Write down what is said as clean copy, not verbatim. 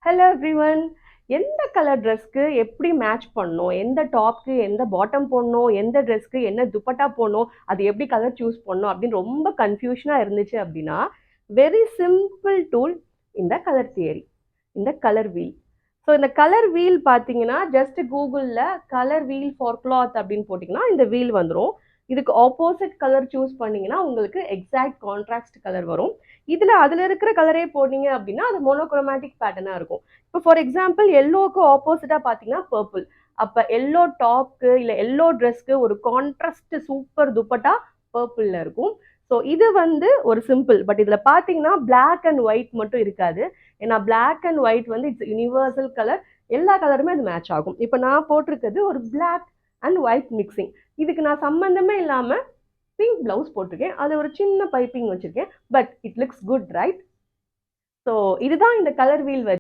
Hello everyone. எந்த colour ட்ரெஸ்க்கு எப்படி match பண்ணணும், எந்த டாப்க்கு எந்த பாட்டம் போடணும், எந்த ட்ரெஸ்க்கு என்ன துப்பட்டா போடணும், அது எப்படி கலர் சூஸ் பண்ணணும் அப்படின்னு ரொம்ப கன்ஃபியூஷனாக இருந்துச்சு அப்படின்னா வெரி சிம்பிள் டூல் இந்த கலர் தியரி, இந்த கலர் வீல். ஸோ இந்த கலர் வீல் பார்த்தீங்கன்னா ஜஸ்ட் கூகுளில் கலர் வீல் ஃபார் கிளாத் அப்படின்னு போட்டிங்கன்னா இந்த வீல் வந்துடும். இதுக்கு ஆப்போசிட் கலர் சூஸ் பண்ணீங்கன்னா உங்களுக்கு எக்ஸாக்ட் கான்ட்ராஸ்ட் கலர் வரும். அதில் இருக்கிற கலரே போனீங்க அப்படின்னா அது மோனோக்ரோமேட்டிக் பேட்டர்னாக இருக்கும். இப்போ ஃபார் எக்ஸாம்பிள் எல்லோவுக்கு ஆப்போசிட்டாக பார்த்தீங்கன்னா பர்பிள். அப்போ எல்லோ டாப்க்கு இல்லை எல்லோ ட்ரெஸ்க்கு ஒரு கான்ட்ராஸ்ட் சூப்பர் துப்பட்டா பர்பிளில் இருக்கும். ஸோ இது ஒரு சிம்பிள். பட் இதில் பார்த்தீங்கன்னா பிளாக் அண்ட் ஒயிட் மட்டும் இருக்காது. ஏன்னா black and white it's universal colour. எல்லா கலருமே அது மேட்ச் ஆகும். இப்போ நான் போட்டிருக்கிறது ஒரு பிளாக் அண்ட் ஒயிட் மிக்சிங். இதுக்கு நான் சம்பந்தமே இல்லாமல் பிங்க் பிளவுஸ் போட்டிருக்கேன். அது ஒரு சின்ன பைப்பிங் வச்சிருக்கேன். But it looks good, right? So இதுதான் இந்த கலர் வீல்